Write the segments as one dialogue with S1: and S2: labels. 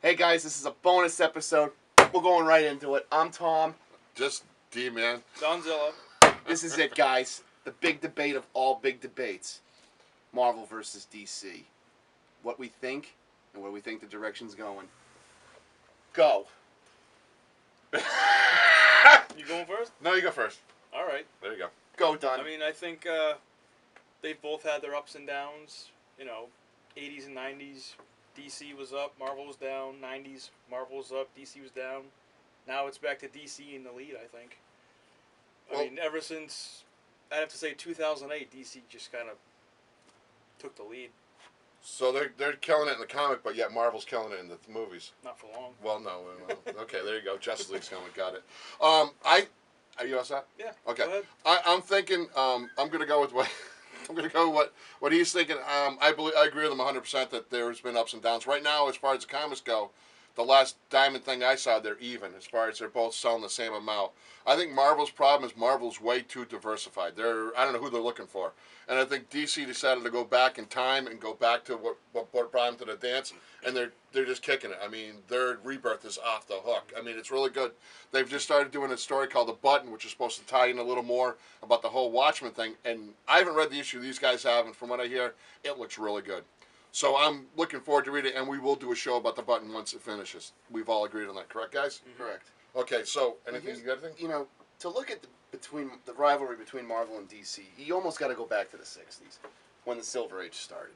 S1: Hey guys, this is a bonus episode. We're going right into it. I'm Tom.
S2: Just D-man.
S3: Dunnzilla.
S1: This is it, guys. The big debate of all big debates. Marvel versus DC. What we think and where we think the direction's going. Go.
S3: You going first?
S2: No, you go first.
S3: All right.
S2: There you go.
S1: Go, Dunn.
S3: I mean, I think they've both had their ups and downs. You know, 80s and 90s, DC was up, Marvel was down. 90s, Marvel was up, DC was down. Now it's back to DC in the lead, I think. I mean, ever since, I'd have to say 2008, DC just kind of took the lead.
S2: So they're killing it in the comic, but yet Marvel's killing it in the movies.
S3: Not for long.
S2: Well, no. Okay, there you go. Justice League's coming. Got it. Are you all set?
S3: Yeah.
S2: Okay.
S3: Go ahead.
S2: I'm thinking. I'm going to go with what. I'm going to go with what he's thinking. I agree with him 100% that there's been ups and downs. Right now, as far as the comics go, the last Diamond thing I saw, they're even as far as they're both selling the same amount. I think Marvel's problem is Marvel's way too diversified. I don't know who they're looking for. And I think DC decided to go back in time and go back to what brought them to the dance, and they're just kicking it. I mean, their Rebirth is off the hook. I mean, it's really good. They've just started doing a story called The Button, which is supposed to tie in a little more about the whole Watchmen thing. And I haven't read the issue these guys have, and from what I hear, it looks really good. So I'm looking forward to reading it, and we will do a show about The Button once it finishes. We've all agreed on that, correct, guys?
S1: Mm-hmm. Correct.
S2: Okay, so anything you got to think?
S1: You know, to look at the rivalry between Marvel and DC, you almost got to go back to the 60s when the Silver Age started.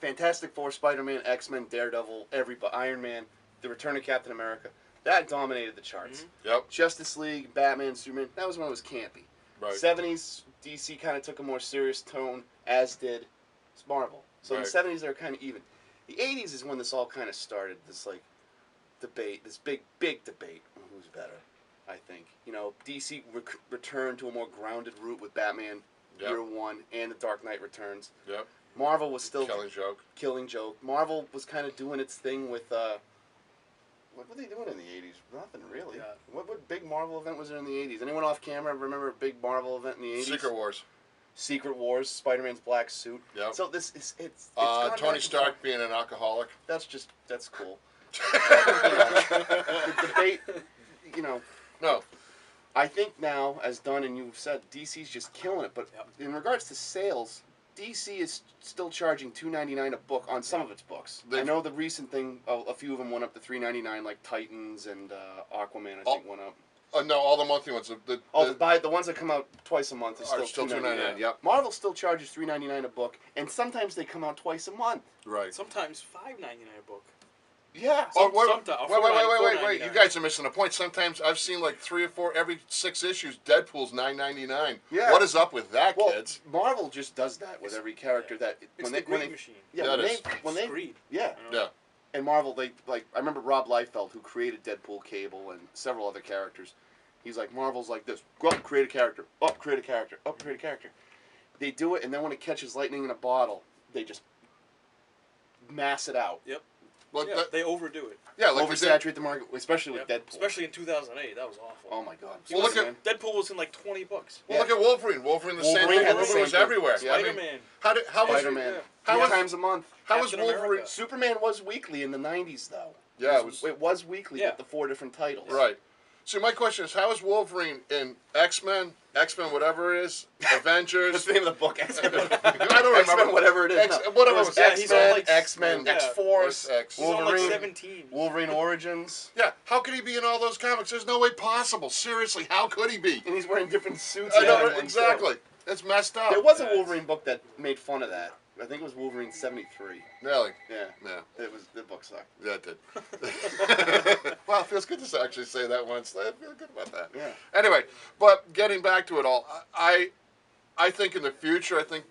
S1: Fantastic Four, Spider-Man, X-Men, Daredevil, Iron Man, The Return of Captain America, that dominated the charts.
S2: Mm-hmm. Yep.
S1: Justice League, Batman, Superman, that was when it was campy.
S2: Right.
S1: 70s, DC kind of took a more serious tone, as did Marvel. So in the 70s, they were kind of even. The 80s is when this all kind of started, this like debate, this big debate on who's better, I think. You know, DC returned to a more grounded route with Batman Year One and The Dark Knight Returns.
S2: Yep.
S1: Marvel was still
S2: Killing Joke.
S1: Marvel was kind of doing its thing with what were they doing in the 80s? Nothing really.
S3: Yeah.
S1: What big Marvel event was there in the 80s? Anyone off camera remember a big Marvel event in the 80s? Secret Wars, Spider-Man's black suit.
S2: Yep.
S1: So this is it's
S2: Tony Stark being an alcoholic.
S1: That's cool. The debate, you know.
S2: No.
S1: I think now, as Dunn and you've said, DC's just killing it. But in regards to sales, DC is still charging $2.99 a book on some of its books. I know the recent thing, a few of them went up to $3.99, like Titans and Aquaman. I think went up.
S2: No, all the monthly ones.
S1: The ones that come out twice a month are still $2.99.
S2: Yep.
S1: Marvel still charges $3.99 a book, and sometimes they come out twice a month.
S2: Right.
S3: Sometimes $5.99 a book.
S1: Yeah.
S2: Wait! You guys are missing the point. Sometimes I've seen like 3 or 4 every 6 issues. Deadpool's $9.99.
S1: Yeah.
S2: What is up with that, kids?
S1: Marvel just does that with every character that
S3: It's the greed machine.
S1: Yeah.
S3: Greed.
S1: Yeah.
S2: Yeah.
S1: And Marvel, I remember Rob Liefeld, who created Deadpool, Cable, and several other characters. He's like, Marvel's like this. Go up, create a character. Up, create a character. Up, create a character. They do it, and then when it catches lightning in a bottle, they just mass it out.
S3: Yep.
S2: Well,
S3: they overdo it.
S2: Yeah, like
S1: oversaturate the market, especially with Deadpool.
S3: Especially in 2008, that was awful.
S1: Oh my God.
S3: Well, look at Deadpool was in like $20.
S2: Well, look at Wolverine. Wolverine, the same thing. Wolverine was everywhere.
S3: Spider-Man.
S1: How was Spider-Man? 3 times a month.
S2: How was Wolverine?
S1: Superman was weekly in the 90s, though.
S2: Yeah,
S1: it was weekly with the 4 different titles.
S2: Right. So my question is, how is Wolverine in X-Men, whatever it is, Avengers?
S1: What's the name of the book? X-Men.
S2: I don't remember.
S1: X-Men, whatever it is.
S2: Whatever
S1: it was X-Men, X-Men, X-Force,
S3: Wolverine. He's on like 17.
S1: Wolverine Origins.
S2: Yeah, how could he be in all those comics? There's no way possible. Seriously, how could he be?
S1: And he's wearing different suits.
S2: I know, exactly. It's messed up.
S1: There was a Wolverine book that made fun of that. I think it was Wolverine 73.
S2: Really?
S1: Yeah.
S2: Yeah.
S1: The book sucked.
S2: Yeah, it did. Well, it feels good to actually say that once. I feel good about that.
S1: Yeah.
S2: Anyway, but getting back to it all, I think in the future, I think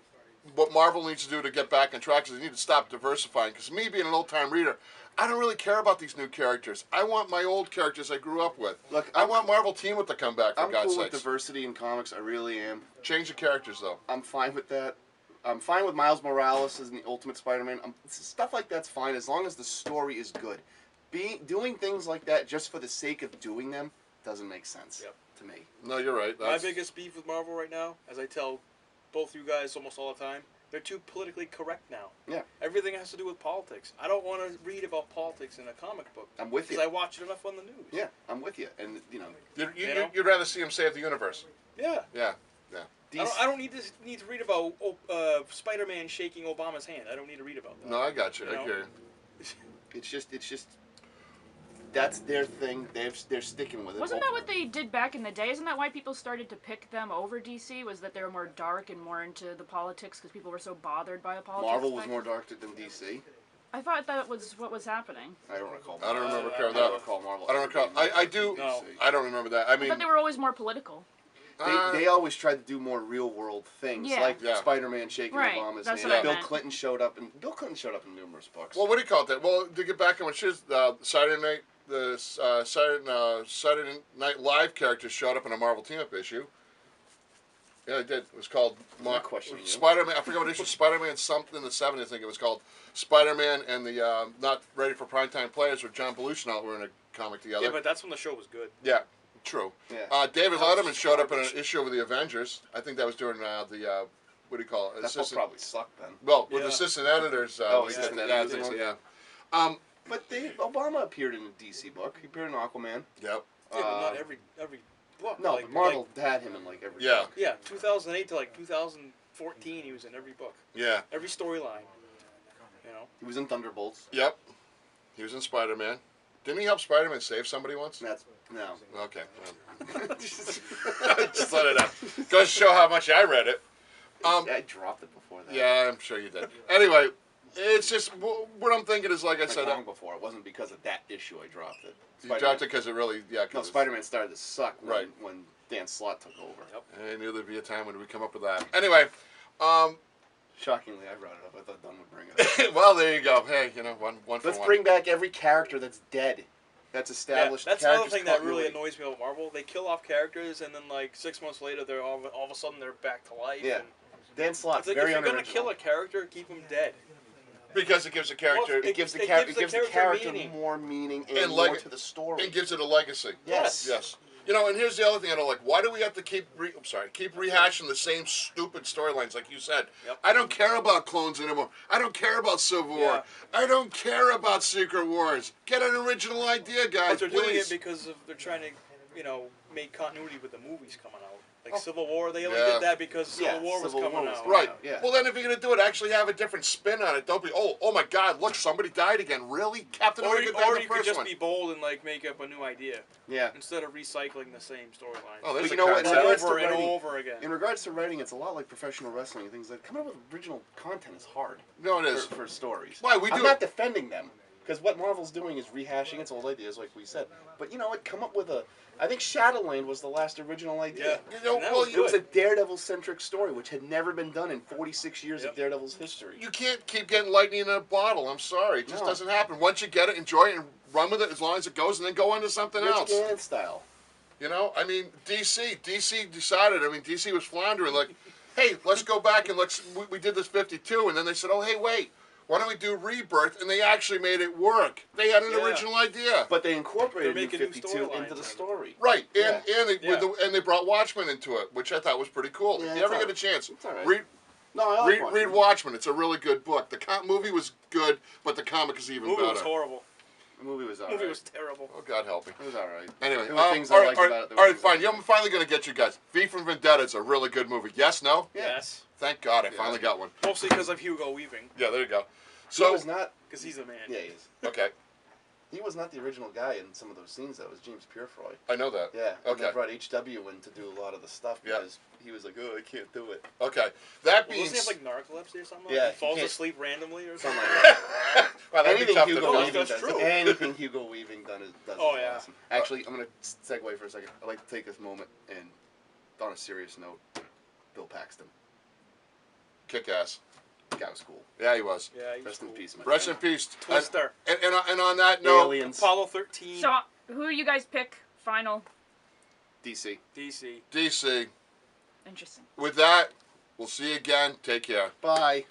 S2: what Marvel needs to do to get back on track is they need to stop diversifying. Because me being an old-time reader, I don't really care about these new characters. I want my old characters I grew up with. Look, I want Marvel Team Up to come back, for God's sakes.
S1: I'm cool with diversity in comics. I really am.
S2: Change the characters, though.
S1: I'm fine with that. I'm fine with Miles Morales as the Ultimate Spider-Man. Stuff like that's fine as long as the story is good. Doing things like that just for the sake of doing them doesn't make sense to me.
S2: No, you're right.
S3: My biggest beef with Marvel right now, as I tell both you guys almost all the time, They're too politically correct now.
S1: Yeah.
S3: Everything has to do with politics. I don't want to read about politics in a comic book.
S1: I'm with you.
S3: Because I watch it enough on the news.
S1: Yeah, I'm with you. And, you know.
S2: You'd rather see him save the universe.
S3: Yeah.
S2: Yeah.
S3: I don't need to read about Spider-Man shaking Obama's hand. I don't need to read about that.
S2: No, I got you. I hear you.
S1: It's just that's their thing. They're sticking with it.
S4: Wasn't that what they did back in the day? Isn't that why people started to pick them over DC? Was that they were more dark and more into the politics because people were so bothered by the politics?
S1: Marvel was more dark than DC.
S4: I thought that was what was happening.
S1: I don't recall.
S2: I don't remember
S1: I don't recall Marvel.
S2: I don't recall. I do.
S3: No.
S2: I don't remember that. I mean,
S4: I thought they were always more political.
S1: They always tried to do more real world things, like Spider-Man shaking Obama's hand.
S4: What
S1: Bill Clinton showed up in numerous books.
S2: Well, what do you call it? That? Well, to get back on what she's Saturday Night, Saturday Night Live characters showed up in a Marvel team-up issue. Yeah, they did. It was called Spider-Man. I forget what issue. Spider-Man something in the '70s. I think it was called Spider-Man and the Not Ready for Primetime Players, where John Belushi and all were in a comic together.
S3: Yeah, but that's when the show was good.
S2: Yeah. True.
S1: Yeah.
S2: David Letterman showed up in an issue of the Avengers. I think that was during what do you call it?
S1: That book probably sucked then.
S2: Well, with assistant editors.
S1: But Obama appeared in a DC book. He appeared in Aquaman.
S2: Yep.
S3: Yeah, but not every book.
S1: No, but Marvel had him in like every book.
S3: Yeah, 2008 to like 2014, he was in every book.
S2: Yeah.
S3: Every storyline. You know.
S1: He was in Thunderbolts.
S2: Yep. He was in Spider-Man. Didn't he help Spider-Man save somebody once?
S1: No.
S2: Okay. Just let it out. Goes to show how much I read it.
S1: I dropped it before that.
S2: Yeah, I'm sure you did. Anyway, it's just what I'm thinking is like I said.
S1: Long before. It wasn't because of that issue I dropped it.
S2: You dropped it because it really,
S1: No, Spider-Man started to suck when Dan Slott took over.
S3: Yep.
S2: I knew there'd be a time when we come up with that. Anyway,
S1: shockingly, I brought it up. I thought Dunn would bring it up.
S2: well, there you go. Hey, you know, one for
S1: Let's
S2: one.
S1: bring back every character that's dead. That's established.
S3: Yeah, that's another thing that really annoys me about Marvel. They kill off characters, and then like 6 months later, they're all of a sudden they're back to life.
S1: Yeah.
S3: And
S1: Dan Slott's
S3: like,
S1: very
S3: if you're
S1: unoriginal.
S3: gonna kill a character, keep him dead.
S2: Because it gives the character,
S1: It gives the character more meaning and more to the story.
S2: It gives it a legacy.
S1: Yes.
S2: Yes. You know, and here's the other thing I don't like. Why do we have to keep rehashing the same stupid storylines like you said?
S3: Yep.
S2: I don't care about clones anymore. I don't care about Civil War. I don't care about Secret Wars. Get an original idea, guys.
S3: But they're doing
S2: please.
S3: it because they're trying to, make continuity with the movies coming out. Like Civil War, they only did that because Civil War was coming out.
S2: Right.
S1: Yeah.
S2: Well, then if you're going to do it, actually have a different spin on it. Don't be, oh my God, look, somebody died again. Really? Captain America died in the
S3: you could
S2: first
S3: just
S2: one.
S3: be bold and like make up a new idea.
S1: Yeah.
S3: Instead of recycling the same storyline.
S2: Oh, there's
S1: But
S2: a
S1: you know what?
S2: concept.
S3: over and over again.
S1: In regards to writing, it's a lot like professional wrestling and things like coming up with original content is hard.
S2: No, it is.
S1: For stories.
S2: Why?
S1: I'm not defending them. Because what Marvel's doing is rehashing its old ideas, like we said. But you know what? Come up with I think Shadowland was the last original idea.
S3: Yeah.
S2: You know,
S3: That
S2: well,
S3: was
S1: It was a Daredevil-centric story, which had never been done in 46 years of Daredevil's history.
S2: you can't keep getting lightning in a bottle. I'm sorry. It just
S1: No.
S2: doesn't happen. Once you get it, enjoy it and run with it as long as it goes, and then go on to something
S1: Rich
S2: else.
S1: Gannon style.
S2: You know, I mean, DC decided, DC was floundering, like, hey, let's go back and we did this 52, and then they said, oh, hey, wait, why don't we do Rebirth? And they actually made it work. They had an original idea.
S1: But they incorporated
S3: They're
S1: New
S3: making new
S1: 52 into
S3: storylines
S1: the
S3: out of it.
S1: story.
S2: Right,
S1: Yeah.
S2: and they brought Watchmen into it, which I thought was pretty cool.
S1: Yeah,
S2: if you ever
S1: it's
S2: get a chance,
S1: It's all right.
S2: read
S1: No, I like
S2: read Watchmen. It's a really good book. The movie was good, but the comic is even
S3: The movie
S2: better.
S3: was horrible.
S1: The movie was all
S3: The movie
S1: right.
S3: was terrible.
S2: Oh, God help me.
S1: It was all right.
S2: Anyway,
S1: There were things I
S2: all right,
S1: liked about it.
S2: all right, fine. I'm finally going to get you guys. V for Vendetta is a really good movie. Yes, no?
S1: Yeah.
S3: Yes.
S2: Thank God I finally got one.
S3: Mostly because of Hugo Weaving.
S2: Yeah, there you go.
S1: He was not.
S3: Because he's a man.
S1: Yeah, he is.
S2: Okay,
S1: He was not the original guy in some of those scenes, though. It was James Purefoy.
S2: I know that.
S1: Yeah. And
S2: Okay.
S1: they brought HW in to do a lot of the stuff
S2: Yeah.
S1: because he was like, oh, I can't do it.
S2: Okay, that
S3: Well,
S2: means...
S3: doesn't he have like narcolepsy or something?
S1: Yeah,
S3: He falls
S1: he can't-
S3: asleep randomly or
S1: Something
S3: something?
S1: like that.
S2: Wow, that'd be
S1: Anything
S2: tough to
S1: Hugo
S2: do.
S1: Weaving
S3: That's
S1: does.
S3: true.
S1: Anything Hugo Weaving does
S3: Oh,
S1: is
S3: yeah.
S1: awesome. Actually, I'm going to segue for a second. I'd like to take this moment and, on a serious note, Bill Paxton.
S2: Kick-ass.
S1: The guy was cool.
S2: Yeah, he was.
S3: Yeah, he's
S1: Rest in
S3: cool.
S1: peace, my
S2: Rest in
S1: friend.
S2: peace.
S3: Twister.
S2: And on that note...
S1: Aliens.
S3: Apollo 13.
S4: So, who you guys pick? Final.
S1: DC.
S3: DC.
S2: DC.
S4: Interesting.
S2: With that, we'll see you again. Take care.
S1: Bye.